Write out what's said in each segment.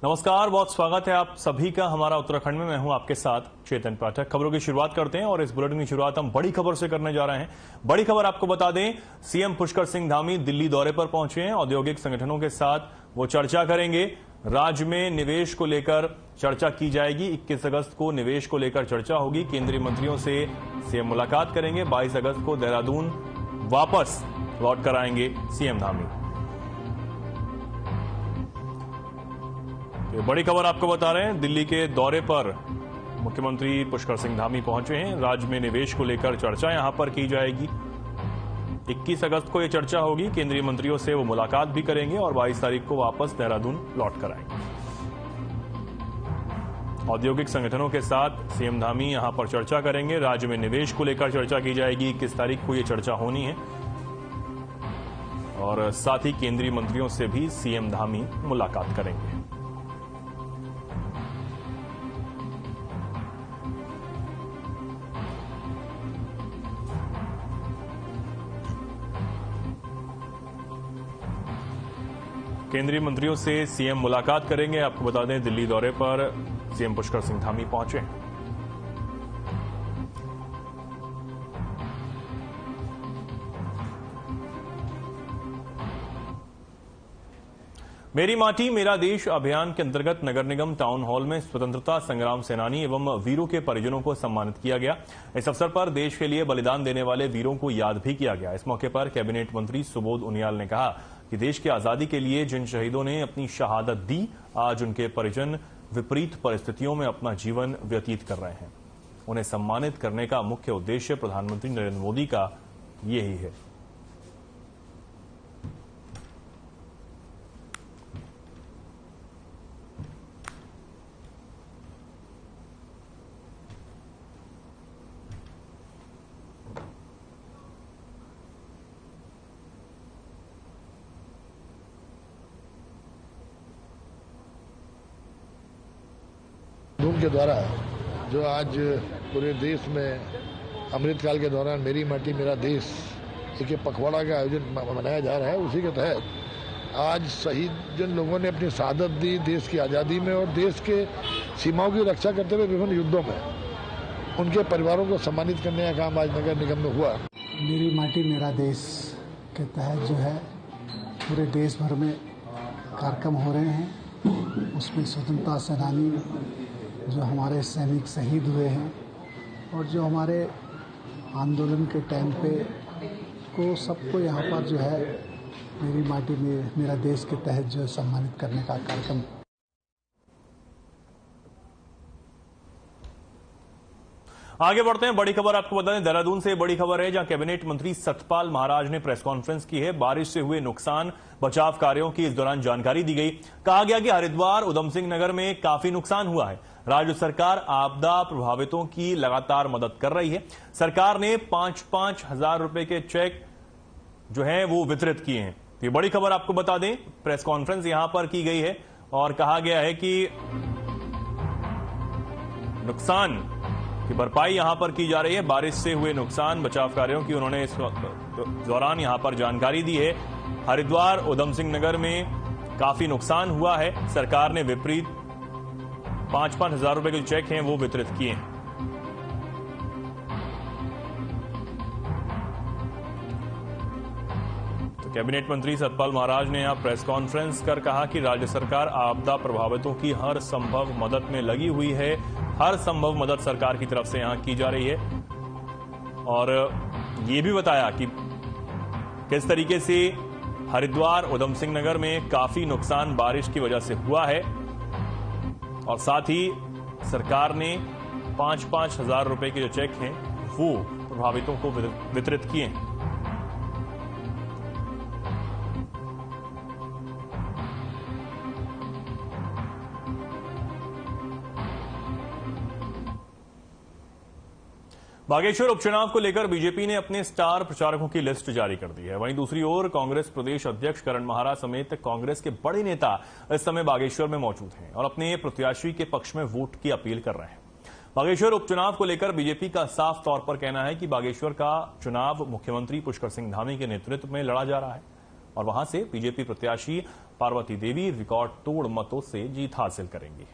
नमस्कार, बहुत स्वागत है आप सभी का हमारा उत्तराखंड में। मैं हूं आपके साथ चेतन पाठक। खबरों की शुरुआत करते हैं और इस बुलेटिन की शुरुआत हम बड़ी खबर से करने जा रहे हैं। बड़ी खबर आपको बता दें, सीएम पुष्कर सिंह धामी दिल्ली दौरे पर पहुंचे हैं। औद्योगिक संगठनों के साथ वो चर्चा करेंगे। राज्य में निवेश को लेकर चर्चा की जाएगी। 21 अगस्त को निवेश को लेकर चर्चा होगी। केंद्रीय मंत्रियों से सीएम मुलाकात करेंगे। 22 अगस्त को देहरादून वापस लौट कर आएंगे सीएम धामी। ये बड़ी खबर आपको बता रहे हैं, दिल्ली के दौरे पर मुख्यमंत्री पुष्कर सिंह धामी पहुंचे हैं। राज्य में निवेश को लेकर चर्चा यहां पर की जाएगी। 21 अगस्त को यह चर्चा होगी। केंद्रीय मंत्रियों से वो मुलाकात भी करेंगे और 22 तारीख को वापस देहरादून लौट कर आएंगे। औद्योगिक संगठनों के साथ सीएम धामी यहां पर चर्चा करेंगे। राज्य में निवेश को लेकर चर्चा की जाएगी। 21 तारीख को यह चर्चा होनी है और साथ ही केंद्रीय मंत्रियों से भी सीएम धामी मुलाकात करेंगे। केंद्रीय मंत्रियों से सीएम मुलाकात करेंगे। आपको बता दें, दिल्ली दौरे पर सीएम पुष्कर सिंह धामी पहुंचे हैं। मेरी माटी मेरा देश अभियान के अंतर्गत नगर निगम टाउन हॉल में स्वतंत्रता संग्राम सेनानी एवं वीरों के परिजनों को सम्मानित किया गया। इस अवसर पर देश के लिए बलिदान देने वाले वीरों को याद भी किया गया। इस मौके पर कैबिनेट मंत्री सुबोध उनियाल ने कहा कि देश की आजादी के लिए जिन शहीदों ने अपनी शहादत दी, आज उनके परिजन विपरीत परिस्थितियों में अपना जीवन व्यतीत कर रहे हैं। उन्हें सम्मानित करने का मुख्य उद्देश्य प्रधानमंत्री नरेंद्र मोदी का यही है। धूम के द्वारा जो आज पूरे देश में अमृतकाल के दौरान मेरी माटी मेरा देश एक पखवाड़ा का आयोजन मनाया जा रहा है, उसी के तहत आज शहीद जिन लोगों ने अपनी शहादत दी देश की आज़ादी में और देश के सीमाओं की रक्षा करते हुए विभिन्न युद्धों में, उनके परिवारों को सम्मानित करने का काम आज नगर निगम में हुआ। मेरी माटी मेरा देश के तहत जो है पूरे देश भर में कार्यक्रम हो रहे हैं। उसमें स्वतंत्रता सेनानी जो हमारे सैनिक शहीद हुए हैं और जो हमारे आंदोलन के टाइम पे को सबको यहाँ पर जो है मेरी माटी में मेरा देश के तहत जो सम्मानित करने का कार्यक्रम। आगे बढ़ते हैं। बड़ी खबर आपको बता दें, देहरादून से बड़ी खबर है जहां कैबिनेट मंत्री सतपाल महाराज ने प्रेस कॉन्फ्रेंस की है। बारिश से हुए नुकसान बचाव कार्यों की इस दौरान जानकारी दी गई। कहा गया कि हरिद्वार उधम सिंह नगर में काफी नुकसान हुआ है। राज्य सरकार आपदा प्रभावितों की लगातार मदद कर रही है। सरकार ने 5-5 हजार रुपए के चेक जो है वो वितरित किए हैं। ये बड़ी खबर आपको बता दें, प्रेस कॉन्फ्रेंस यहां पर की गई है और कहा गया है कि नुकसान की भरपाई यहां पर की जा रही है। बारिश से हुए नुकसान बचाव कार्यों की उन्होंने इस दौरान यहां पर जानकारी दी है। हरिद्वार उधम सिंह नगर में काफी नुकसान हुआ है। सरकार ने विपरीत 5-5 हजार रुपए के चेक हैं वो वितरित किए हैं। तो कैबिनेट मंत्री सतपाल महाराज ने यहां प्रेस कॉन्फ्रेंस कर कहा कि राज्य सरकार आपदा प्रभावितों की हर संभव मदद में लगी हुई है। हर संभव मदद सरकार की तरफ से यहां की जा रही है और ये भी बताया कि किस तरीके से हरिद्वार उधम सिंह नगर में काफी नुकसान बारिश की वजह से हुआ है और साथ ही सरकार ने 5-5 हजार रुपए के जो चेक हैं वो प्रभावितों को वितरित किए हैं। बागेश्वर उपचुनाव को लेकर बीजेपी ने अपने स्टार प्रचारकों की लिस्ट जारी कर दी है। वहीं दूसरी ओर कांग्रेस प्रदेश अध्यक्ष करण महारा समेत कांग्रेस के बड़े नेता इस समय बागेश्वर में मौजूद हैं और अपने प्रत्याशी के पक्ष में वोट की अपील कर रहे हैं। बागेश्वर उपचुनाव को लेकर बीजेपी का साफ तौर पर कहना है कि बागेश्वर का चुनाव मुख्यमंत्री पुष्कर सिंह धामी के नेतृत्व में लड़ा जा रहा है। और वहां से बीजेपी प्रत्याशी पार्वती देवी रिकॉर्ड तोड़ मतों से जीत हासिल करेंगी।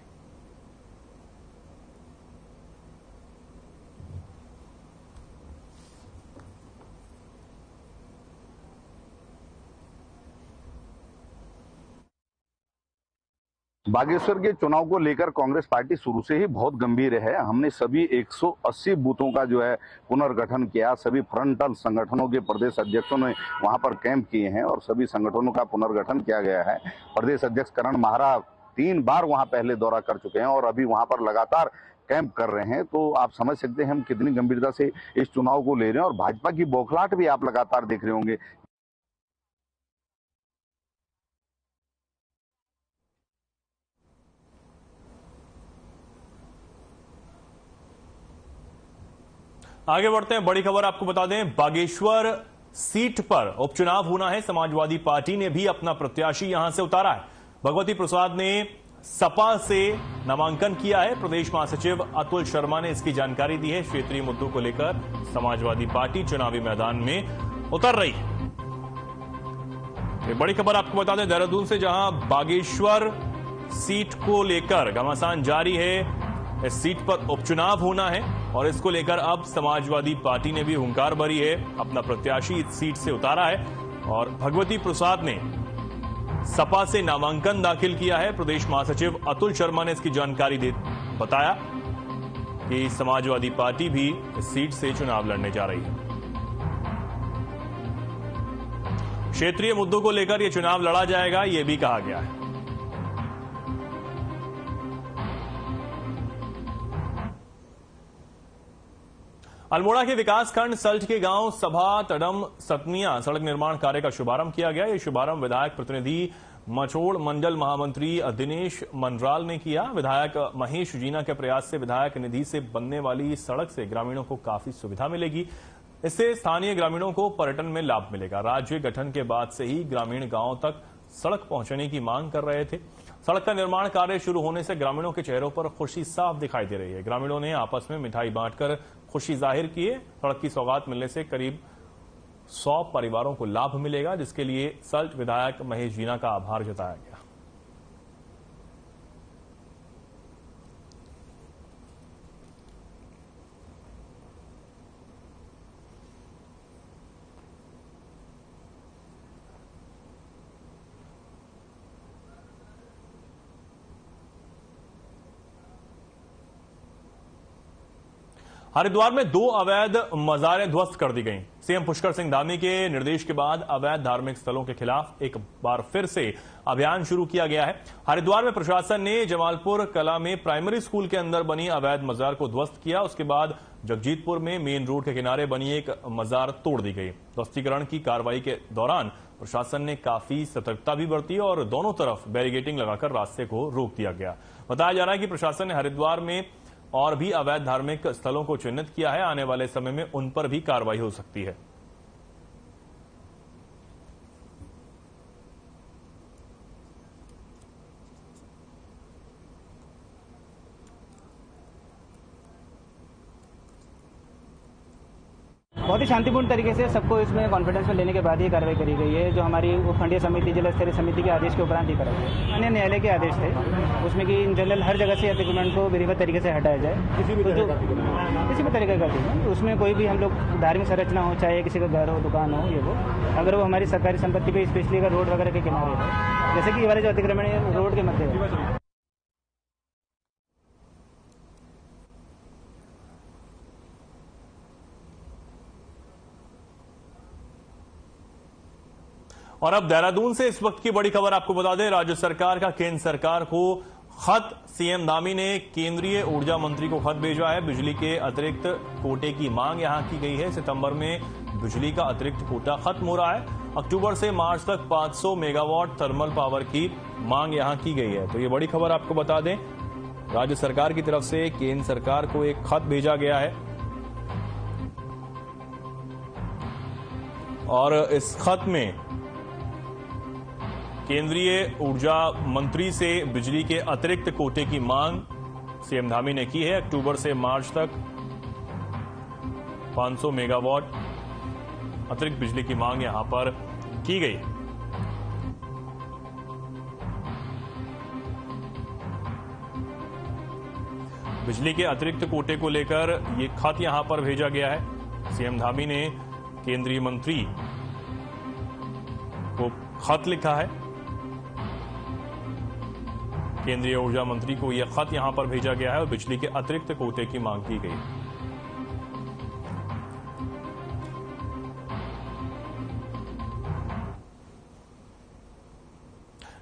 बागेश्वर के चुनाव को लेकर कांग्रेस पार्टी शुरू से ही बहुत गंभीर है। हमने सभी 180 बूथों का जो है पुनर्गठन किया। सभी फ्रंटल संगठनों के प्रदेश अध्यक्षों ने वहां पर कैंप किए हैं और सभी संगठनों का पुनर्गठन किया गया है। प्रदेश अध्यक्ष करण माहरा 3 बार वहां पहले दौरा कर चुके हैं और अभी वहां पर लगातार कैंप कर रहे हैं। तो आप समझ सकते हैं हम कितनी गंभीरता से इस चुनाव को ले रहे हैं और भाजपा की बौखलाहट भी आप लगातार देख रहे होंगे। आगे बढ़ते हैं, बड़ी खबर आपको बता दें, बागेश्वर सीट पर उपचुनाव होना है। समाजवादी पार्टी ने भी अपना प्रत्याशी यहां से उतारा है। भगवती प्रसाद ने सपा से नामांकन किया है। प्रदेश महासचिव अतुल शर्मा ने इसकी जानकारी दी है। क्षेत्रीय मुद्दों को लेकर समाजवादी पार्टी चुनावी मैदान में उतर रही है। बड़ी खबर आपको बता दें, देहरादून से जहां बागेश्वर सीट को लेकर घमासान जारी है। इस सीट पर उपचुनाव होना है और इसको लेकर अब समाजवादी पार्टी ने भी हुंकार भरी है, अपना प्रत्याशी इस सीट से उतारा है और भगवती प्रसाद ने सपा से नामांकन दाखिल किया है। प्रदेश महासचिव अतुल शर्मा ने इसकी जानकारी बताया कि समाजवादी पार्टी भी इस सीट से चुनाव लड़ने जा रही है। क्षेत्रीय मुद्दों को लेकर यह चुनाव लड़ा जाएगा, यह भी कहा गया है। अल्मोड़ा के विकासखंड सल्ट के गांव सभा तडम सतनिया सड़क निर्माण कार्य का शुभारंभ किया गया। यह शुभारंभ विधायक प्रतिनिधि मचोड़ मंडल महामंत्री दिनेश मनराल ने किया। विधायक महेश जीना के प्रयास से विधायक निधि से बनने वाली सड़क से ग्रामीणों को काफी सुविधा मिलेगी। इससे स्थानीय ग्रामीणों को पर्यटन में लाभ मिलेगा। राज्य गठन के बाद से ही ग्रामीण गांवों तक सड़क पहुंचने की मांग कर रहे थे। सड़क का निर्माण कार्य शुरू होने से ग्रामीणों के चेहरों पर खुशी साफ दिखाई दे रही है। ग्रामीणों ने आपस में मिठाई बांटकर खुशी जाहिर की है। सड़क की सौगात मिलने से करीब 100 परिवारों को लाभ मिलेगा, जिसके लिए सल्ट विधायक महेश जीना का आभार जताया गया। हरिद्वार में 2 अवैध मजारें ध्वस्त कर दी गईं। सीएम पुष्कर सिंह धामी के निर्देश के बाद अवैध धार्मिक स्थलों के खिलाफ एक बार फिर से अभियान शुरू किया गया है। हरिद्वार में प्रशासन ने जमालपुर कला में प्राइमरी स्कूल के अंदर बनी अवैध मजार को ध्वस्त किया। उसके बाद जगजीतपुर में मेन रोड के किनारे बनी एक मजार तोड़ दी गई। ध्वस्तीकरण की कार्रवाई के दौरान प्रशासन ने काफी सतर्कता भी बरती और दोनों तरफ बैरिकेडिंग लगाकर रास्ते को रोक दिया गया। बताया जा रहा है कि प्रशासन ने हरिद्वार में और भी अवैध धार्मिक स्थलों को चिन्हित किया है। आने वाले समय में उन पर भी कार्रवाई हो सकती है। बहुत ही शांतिपूर्ण तरीके से सबको इसमें कॉन्फिडेंस में लेने के बाद ही कार्रवाई करी गई है। जो हमारी उपखंडीय समिति, जिला स्तरीय समिति के आदेश के उपरांत ही करा गया। अन्य न्यायालय के आदेश थे उसमें कि इन जनरल हर जगह से अतिक्रमण को विधिवत तरीके से हटाया जाए, किसी भी तरीके का तो उसमें कोई भी हम लोग धार्मिक संरचना हो, चाहे किसी का घर हो, दुकान हो, ये वो अगर वो हमारी सरकारी संपत्ति पे, स्पेशली अगर रोड वगैरह के किनारे है, जैसे कि ये वाले जो अतिक्रमण है रोड के मध्य है। और अब देहरादून से इस वक्त की बड़ी खबर आपको बता दें, राज्य सरकार का केंद्र सरकार को खत। सीएम धामी ने केंद्रीय ऊर्जा मंत्री को खत भेजा है। बिजली के अतिरिक्त कोटे की मांग यहां की गई है। सितंबर में बिजली का अतिरिक्त कोटा खत्म हो रहा है। अक्टूबर से मार्च तक 500 मेगावाट थर्मल पावर की मांग यहां की गई है। तो ये बड़ी खबर आपको बता दें, राज्य सरकार की तरफ से केंद्र सरकार को एक खत भेजा गया है और इस खत में केंद्रीय ऊर्जा मंत्री से बिजली के अतिरिक्त कोटे की मांग सीएम धामी ने की है। अक्टूबर से मार्च तक 500 मेगावाट अतिरिक्त बिजली की मांग यहां पर की गई। बिजली के अतिरिक्त कोटे को लेकर ये खत यहां पर भेजा गया है। सीएम धामी ने केंद्रीय मंत्री को खत लिखा है। केंद्रीय ऊर्जा मंत्री को यह खत यहां पर भेजा गया है और बिजली के अतिरिक्त कोटे की मांग की गई।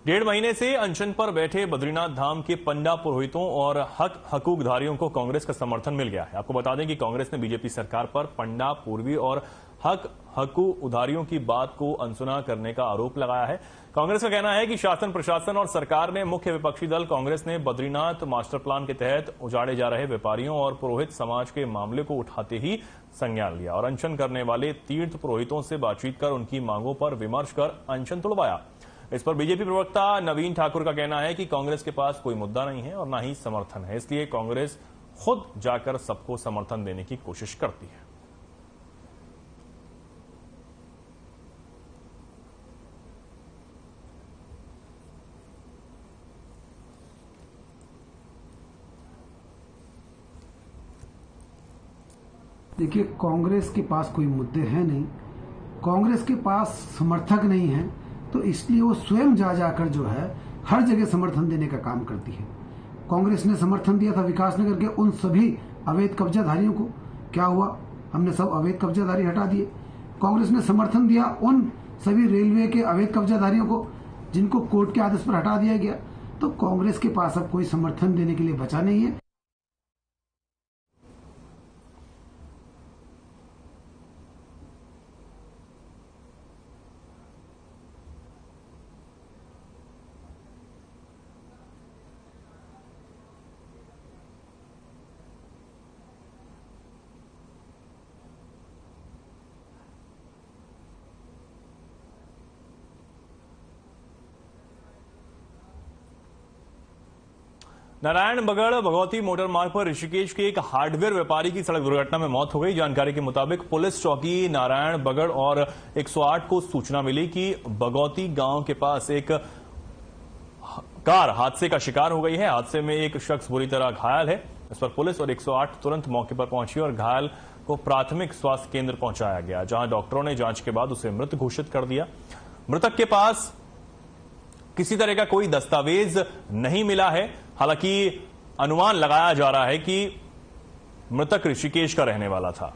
डेढ़ महीने से अनशन पर बैठे बद्रीनाथ धाम के पंडा पुरोहितों और हक हकूकधारियों को कांग्रेस का समर्थन मिल गया है। आपको बता दें कि कांग्रेस ने बीजेपी सरकार पर पंडा पूर्वी और हक हकूकधारियों की बात को अनसुना करने का आरोप लगाया है। कांग्रेस का कहना है कि शासन प्रशासन और सरकार ने मुख्य विपक्षी दल कांग्रेस ने बद्रीनाथ मास्टर प्लान के तहत उजाड़े जा रहे व्यापारियों और पुरोहित समाज के मामले को उठाते ही संज्ञान लिया और अनशन करने वाले तीर्थ पुरोहितों से बातचीत कर उनकी मांगों पर विमर्श कर अनशन तुड़वाया। इस पर बीजेपी प्रवक्ता नवीन ठाकुर का कहना है कि कांग्रेस के पास कोई मुद्दा नहीं है और न ही समर्थन है, इसलिए कांग्रेस खुद जाकर सबको समर्थन देने की कोशिश करती है। देखिए, कांग्रेस के पास कोई मुद्दे हैं नहीं, कांग्रेस के पास समर्थक नहीं है, तो इसलिए वो स्वयं जा जाकर जो है हर जगह समर्थन देने का काम करती है। कांग्रेस ने समर्थन दिया था विकासनगर के उन सभी अवैध कब्जाधारियों को, क्या हुआ? हमने सब अवैध कब्जाधारी हटा दिए। कांग्रेस ने समर्थन दिया उन सभी रेलवे के अवैध कब्जाधारियों को जिनको कोर्ट के आदेश पर हटा दिया गया। तो कांग्रेस के पास अब कोई समर्थन देने के लिए बचा नहीं है। नारायण बगड़ भगवती मोटर मार्ग पर ऋषिकेश के एक हार्डवेयर व्यापारी की सड़क दुर्घटना में मौत हो गई। जानकारी के मुताबिक पुलिस चौकी नारायण बगड़ और 108 को सूचना मिली कि भगवती गांव के पास एक कार हादसे का शिकार हो गई है। हादसे में एक शख्स बुरी तरह घायल है। इस पर पुलिस और 108 तुरंत मौके पर पहुंची और घायल को प्राथमिक स्वास्थ्य केंद्र पहुंचाया गया, जहां डॉक्टरों ने जांच के बाद उसे मृत घोषित कर दिया। मृतक के पास किसी तरह का कोई दस्तावेज नहीं मिला है। हालांकि अनुमान लगाया जा रहा है कि मृतक ऋषिकेश का रहने वाला था।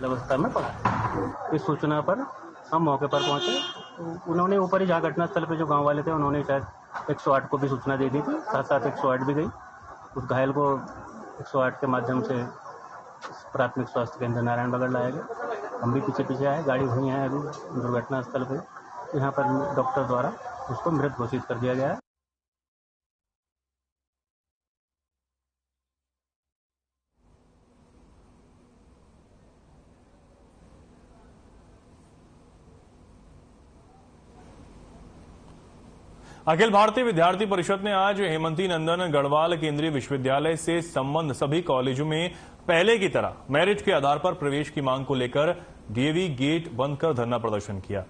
अवस्था में पड़ा। इस सूचना पर हम मौके पर पहुंचे, तो उन्होंने ऊपर ही जहाँ घटनास्थल पे जो गांव वाले थे उन्होंने शायद 108 को भी सूचना दे दी थी। साथ साथ 108 भी गई। उस घायल को 108 के माध्यम से प्राथमिक स्वास्थ्य केंद्र नारायण बगड़ लाया गया। हम भी पीछे पीछे आए, गाड़ी हुई है अभी दुर्घटना स्थल पर। यहाँ पर डॉक्टर द्वारा उसको मृत घोषित कर दिया गया है। अखिल भारतीय विद्यार्थी परिषद ने आज हेमंती नंदन गढ़वाल केंद्रीय विश्वविद्यालय से संबंध सभी कॉलेजों में पहले की तरह मेरिट के आधार पर प्रवेश की मांग को लेकर डीएवी गेट बंद कर धरना प्रदर्शन किया।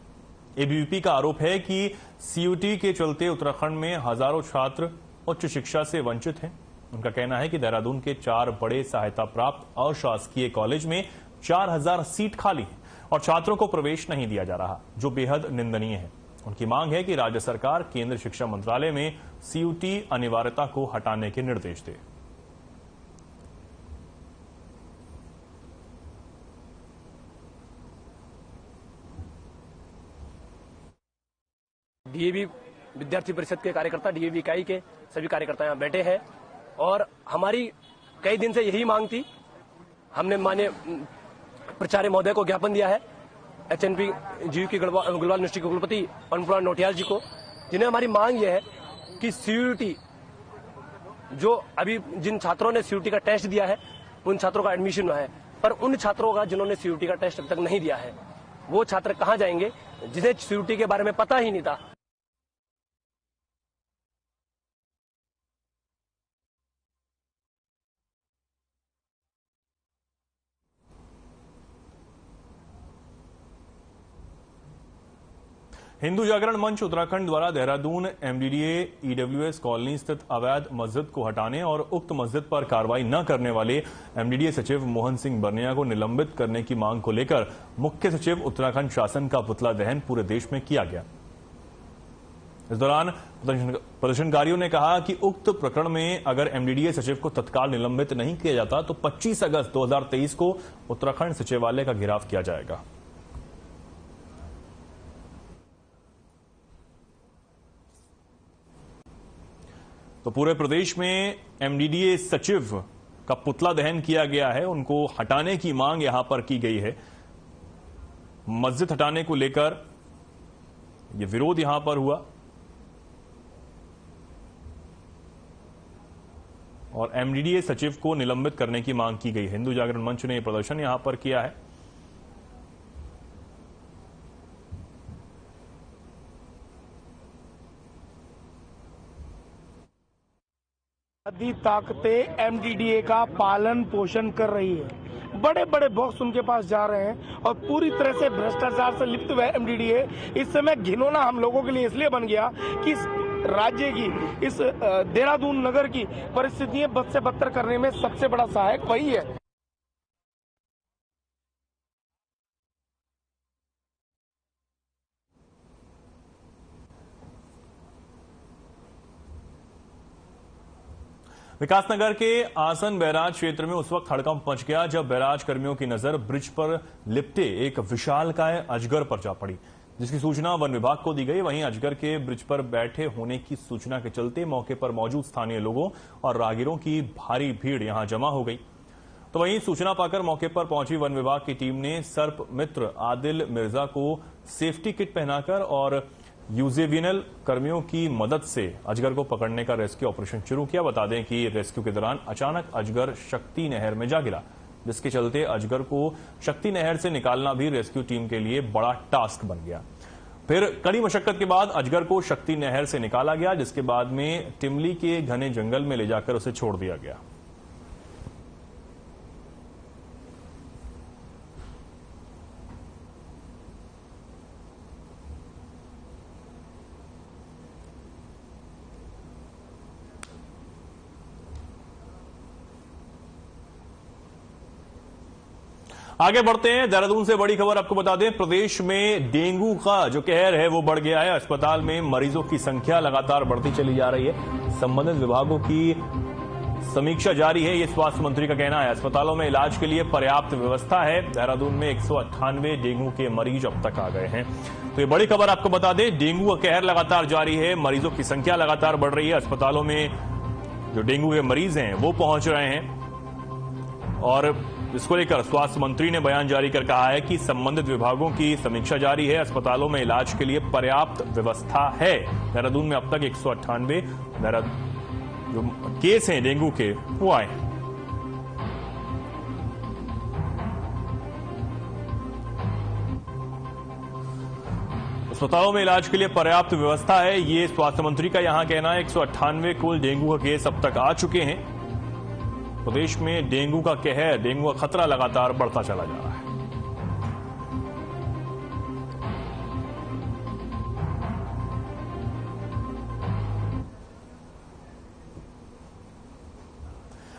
एबीवीपी का आरोप है कि सीयूटी के चलते उत्तराखंड में हजारों छात्र उच्च शिक्षा से वंचित हैं। उनका कहना है कि देहरादून के 4 बड़े सहायता प्राप्त अशासकीय कॉलेज में 4000 सीट खाली है और छात्रों को प्रवेश नहीं दिया जा रहा, जो बेहद निंदनीय है। उनकी मांग है कि राज्य सरकार केंद्र शिक्षा मंत्रालय में सीयूटी अनिवार्यता को हटाने के निर्देश दे। डीएवी विद्यार्थी परिषद के कार्यकर्ता, डीएवी इकाई के सभी कार्यकर्ता यहाँ बैठे हैं और हमारी कई दिन से यही मांग थी। हमने माननीय प्राचार्य महोदय को ज्ञापन दिया है, एचएनपी जीयू की गढ़वाल यूनिवर्सिटी के कुलपति अनुपुरा नोटियाल जी को, जिन्हें हमारी मांग यह है कि सीयूटी जो अभी जिन छात्रों ने सीयूटी का टेस्ट दिया है उन छात्रों का एडमिशन हुआ है, पर उन छात्रों का जिन्होंने सीयूटी का टेस्ट अभी तक नहीं दिया है वो छात्र कहाँ जाएंगे, जिन्हें सीयूटी के बारे में पता ही नहीं था। हिंदू जागरण मंच उत्तराखंड द्वारा देहरादून एमडीडीए ईडब्ल्यूएस कॉलोनी स्थित अवैध मस्जिद को हटाने और उक्त मस्जिद पर कार्रवाई न करने वाले एमडीडीए सचिव मोहन सिंह बर्निया को निलंबित करने की मांग को लेकर मुख्य सचिव उत्तराखंड शासन का पुतला दहन पूरे देश में किया गया। इस दौरान प्रदर्शनकारियों ने कहा कि उक्त प्रकरण में अगर एमडीडीए सचिव को तत्काल निलंबित नहीं किया जाता तो 25 अगस्त 2023 को उत्तराखंड सचिवालय का घेराव किया जाएगा। तो पूरे प्रदेश में एमडीडीए सचिव का पुतला दहन किया गया है, उनको हटाने की मांग यहां पर की गई है। मस्जिद हटाने को लेकर यह विरोध यहां पर हुआ और एमडीडीए सचिव को निलंबित करने की मांग की गई। हिंदू जागरण मंच ने यह प्रदर्शन यहां पर किया है। आदि ताकतें एमडीडीए का पालन पोषण कर रही है। बड़े बड़े बॉक्स उनके पास जा रहे हैं और पूरी तरह से भ्रष्टाचार से लिप्त हुआ एमडीडीए इस समय घिनौना हम लोगों के लिए इसलिए बन गया कि इस राज्य की, इस देहरादून नगर की परिस्थितियां बद से बदतर करने में सबसे बड़ा सहायक वही है। विकासनगर के आसन बैराज क्षेत्र में उस वक्त हड़कंप मच गया जब बैराज कर्मियों की नजर ब्रिज पर लिपटे एक विशालकाय अजगर पर जा पड़ी, जिसकी सूचना वन विभाग को दी गई। वहीं अजगर के ब्रिज पर बैठे होने की सूचना के चलते मौके पर मौजूद स्थानीय लोगों और राहगीरों की भारी भीड़ यहां जमा हो गई। तो वहीं सूचना पाकर मौके पर पहुंची वन विभाग की टीम ने सर्प मित्र आदिल मिर्जा को सेफ्टी किट पहनाकर और यूजेविनल कर्मियों की मदद से अजगर को पकड़ने का रेस्क्यू ऑपरेशन शुरू किया। बता दें कि रेस्क्यू के दौरान अचानक अजगर शक्ति नहर में जा गिरा, जिसके चलते अजगर को शक्ति नहर से निकालना भी रेस्क्यू टीम के लिए बड़ा टास्क बन गया। फिर कड़ी मशक्कत के बाद अजगर को शक्ति नहर से निकाला गया, जिसके बाद में टिमली के घने जंगल में ले जाकर उसे छोड़ दिया गया। आगे बढ़ते हैं। देहरादून से बड़ी खबर आपको बता दें, प्रदेश में डेंगू का जो कहर है वो बढ़ गया है। अस्पताल में मरीजों की संख्या लगातार बढ़ती चली जा रही है। संबंधित विभागों की समीक्षा जारी है, ये स्वास्थ्य मंत्री का कहना है। अस्पतालों में इलाज के लिए पर्याप्त व्यवस्था है। देहरादून में 198 डेंगू के मरीज अब तक आ गए हैं। तो ये बड़ी खबर आपको बता दें, डेंगू का कहर लगातार जारी है, मरीजों की संख्या लगातार बढ़ रही है। अस्पतालों में जो डेंगू के मरीज हैं वो पहुंच रहे हैं और इसको लेकर स्वास्थ्य मंत्री ने बयान जारी कर कहा है कि संबंधित विभागों की समीक्षा जारी है, अस्पतालों में इलाज के लिए पर्याप्त व्यवस्था है। देहरादून में अब तक 198 जो केस हैं डेंगू के वो आए हैं। अस्पतालों में इलाज के लिए पर्याप्त व्यवस्था है, ये स्वास्थ्य मंत्री का यहां कहना है। 198 कुल डेंगू का केस अब तक आ चुके हैं। प्रदेश में डेंगू का कहर, डेंगू का खतरा लगातार बढ़ता चला जा रहा है।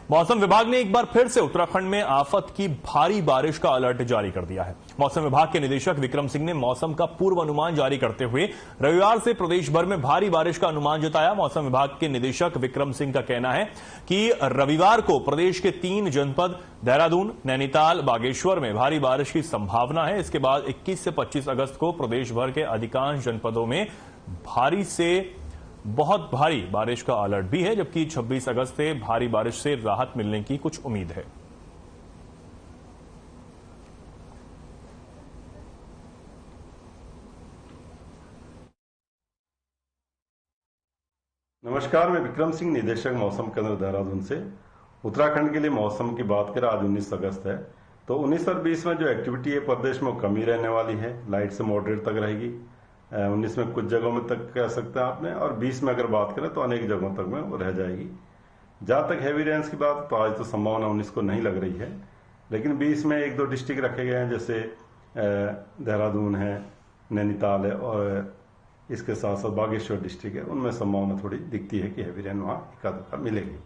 मौसम विभाग ने एक बार फिर से उत्तराखंड में आफत की भारी बारिश का अलर्ट जारी कर दिया है। मौसम विभाग के निदेशक विक्रम सिंह ने मौसम का पूर्वानुमान जारी करते हुए रविवार से प्रदेश भर में भारी बारिश का अनुमान जताया। मौसम विभाग के निदेशक विक्रम सिंह का कहना है कि रविवार को प्रदेश के 3 जनपद देहरादून, नैनीताल, बागेश्वर में भारी बारिश की संभावना है। इसके बाद 21 से 25 अगस्त को प्रदेश भर के अधिकांश जनपदों में भारी से बहुत भारी बारिश का अलर्ट भी है, जबकि 26 अगस्त से भारी बारिश से राहत मिलने की कुछ उम्मीद है। नमस्कार, मैं विक्रम सिंह, निदेशक मौसम केंद्र देहरादून से। उत्तराखंड के लिए मौसम की बात करें, आज 19 अगस्त है, तो 19 और 20 में जो एक्टिविटी है प्रदेश में कमी रहने वाली है, लाइट से मॉडरेट तक रहेगी। 19 में कुछ जगहों में तक कह सकते हैं आपने, और 20 में अगर बात करें तो अनेक जगहों तक में वो रह जाएगी। जहां तक हैवी रेंस की बात, तो आज तो संभावना 19 को नहीं लग रही है, लेकिन 20 में 1-2 डिस्ट्रिक्ट रखे गए हैं, जैसे देहरादून है, नैनीताल है और इसके साथ साथ बागेश्वर डिस्ट्रिक्ट है, उनमें संभावना थोड़ी दिखती है कि हैवी रेन वहां एकाध मिलेगी।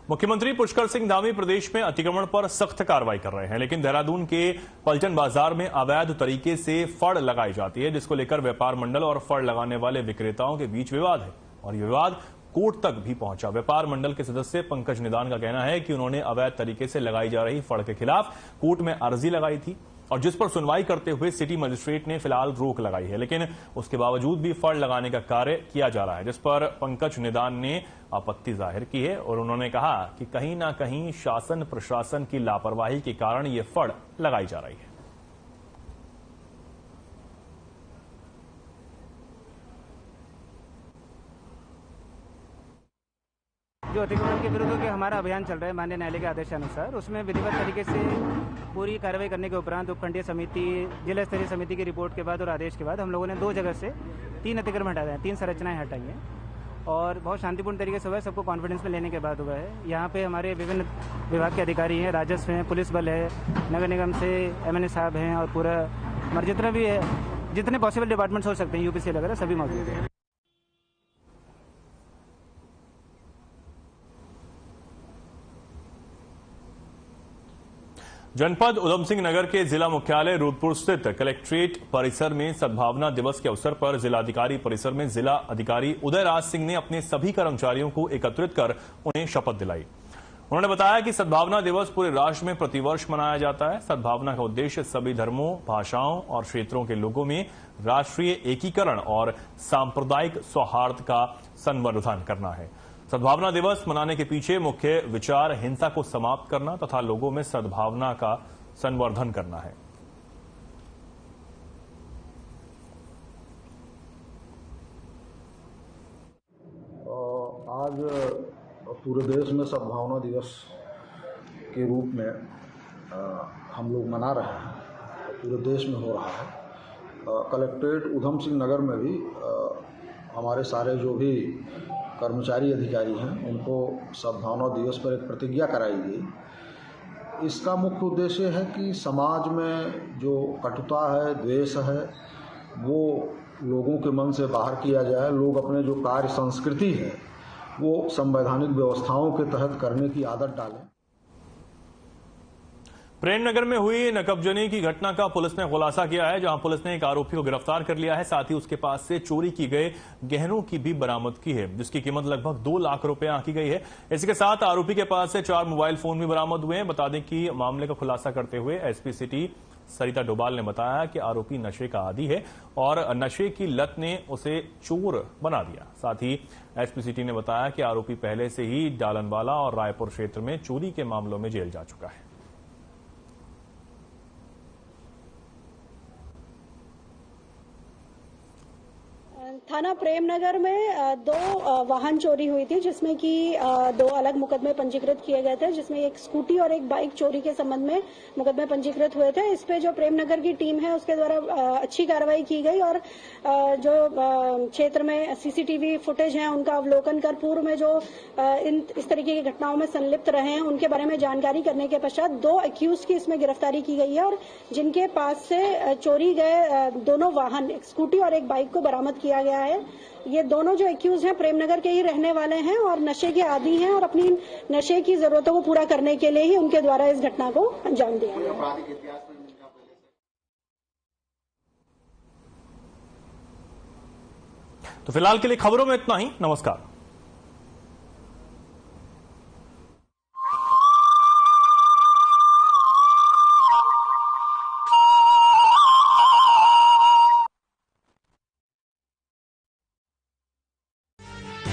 मुख्यमंत्री पुष्कर सिंह धामी प्रदेश में अतिक्रमण पर सख्त कार्रवाई कर रहे हैं, लेकिन देहरादून के पलटन बाजार में अवैध तरीके से फड़ लगाई जाती है, जिसको लेकर व्यापार मंडल और फड़ लगाने वाले विक्रेताओं के बीच विवाद है और ये विवाद कोर्ट तक भी पहुंचा। व्यापार मंडल के सदस्य पंकज निदान का कहना है कि उन्होंने अवैध तरीके से लगाई जा रही फड़ के खिलाफ कोर्ट में अर्जी लगाई थी और जिस पर सुनवाई करते हुए सिटी मजिस्ट्रेट ने फिलहाल रोक लगाई है, लेकिन उसके बावजूद भी फड़ लगाने का कार्य किया जा रहा है, जिस पर पंकज निदान ने आपत्ति जाहिर की है और उन्होंने कहा कि कहीं ना कहीं शासन प्रशासन की लापरवाही के कारण ये फड़ लगाई जा रही है। जो अतिक्रमण के विरुद्ध के हमारा अभियान चल रहा है माननीय न्यायालय के आदेशानुसार, उसमें विधिवत तरीके से पूरी कार्रवाई करने के उपरांत उपखंडीय समिति, जिला स्तरीय समिति की रिपोर्ट के बाद और आदेश के बाद हम लोगों ने 2 जगह से 3 अतिक्रमण हटाए हैं, 3 संरचनाएं हटाई हैं और बहुत शांतिपूर्ण तरीके से हुआ है। सबको कॉन्फिडेंस में लेने के बाद हुआ है। यहाँ पे हमारे विभिन्न विभाग के अधिकारी हैं, राजस्व हैं, पुलिस बल है, नगर निगम से MNA साहब हैं और पूरा जितना भी है, जितने पॉसिबल डिपार्टमेंट्स हो सकते हैं UPC वगैरह सभी मौजूद हैं। जनपद उधम सिंह नगर के जिला मुख्यालय रूदपुर स्थित कलेक्ट्रेट परिसर में सद्भावना दिवस के अवसर पर जिलाधिकारी परिसर में जिला अधिकारी उदयराज सिंह ने अपने सभी कर्मचारियों को एकत्रित कर उन्हें शपथ दिलाई। उन्होंने बताया कि सद्भावना दिवस पूरे राष्ट्र में प्रतिवर्ष मनाया जाता है। सद्भावना का उद्देश्य सभी धर्मों, भाषाओं और क्षेत्रों के लोगों में राष्ट्रीय एकीकरण और सांप्रदायिक सौहार्द का संवर्धन करना है। सद्भावना दिवस मनाने के पीछे मुख्य विचार हिंसा को समाप्त करना तथा लोगों में सद्भावना का संवर्धन करना है। आज पूरे देश में सद्भावना दिवस के रूप में हम लोग मना रहे हैं, पूरे देश में हो रहा है। कलेक्ट्रेट उधम सिंह नगर में भी हमारे सारे जो भी कर्मचारी अधिकारी हैं उनको सद्भावना दिवस पर एक प्रतिज्ञा कराई गई। इसका मुख्य उद्देश्य है कि समाज में जो कटुता है, द्वेष है, वो लोगों के मन से बाहर किया जाए। लोग अपने जो कार्य संस्कृति है वो संवैधानिक व्यवस्थाओं के तहत करने की आदत डालें। प्रेमनगर में हुई नकबजनी की घटना का पुलिस ने खुलासा किया है, जहां पुलिस ने एक आरोपी को गिरफ्तार कर लिया है। साथ ही उसके पास से चोरी की गए गहनों की भी बरामद की है, जिसकी कीमत लगभग 2 लाख रुपए आंकी गई है। इसके साथ आरोपी के पास से 4 मोबाइल फोन भी बरामद हुए हैं। बता दें कि मामले का खुलासा करते हुए एसपी सिटी सरिता डोभाल ने बताया कि आरोपी नशे का आदी है और नशे की लत ने उसे चोर बना दिया। साथ ही एसपी सिटी ने बताया कि आरोपी पहले से ही डालनवाला और रायपुर क्षेत्र में चोरी के मामलों में जेल जा चुका है। थाना प्रेमनगर में 2 वाहन चोरी हुई थी, जिसमें कि 2 अलग मुकदमे पंजीकृत किए गए थे, जिसमें एक स्कूटी और एक बाइक चोरी के संबंध में मुकदमे पंजीकृत हुए थे। इस पे जो प्रेमनगर की टीम है उसके द्वारा अच्छी कार्रवाई की गई और जो क्षेत्र में सीसीटीवी फुटेज है उनका अवलोकन कर पूर्व में जो इस तरीके की घटनाओं में संलिप्त रहे हैं उनके बारे में जानकारी करने के पश्चात 2 एक्यूज की इसमें गिरफ्तारी की गई है और जिनके पास से चोरी गए 2 वाहन, एक स्कूटी और एक बाइक को बरामद किया गया है। ये दोनों जो एक्यूज हैं प्रेमनगर के ही रहने वाले हैं और नशे के आदी हैं और अपनी नशे की जरूरतों को पूरा करने के लिए ही उनके द्वारा इस घटना को अंजाम दिया गया। तो फिलहाल के लिए खबरों में इतना ही। नमस्कार।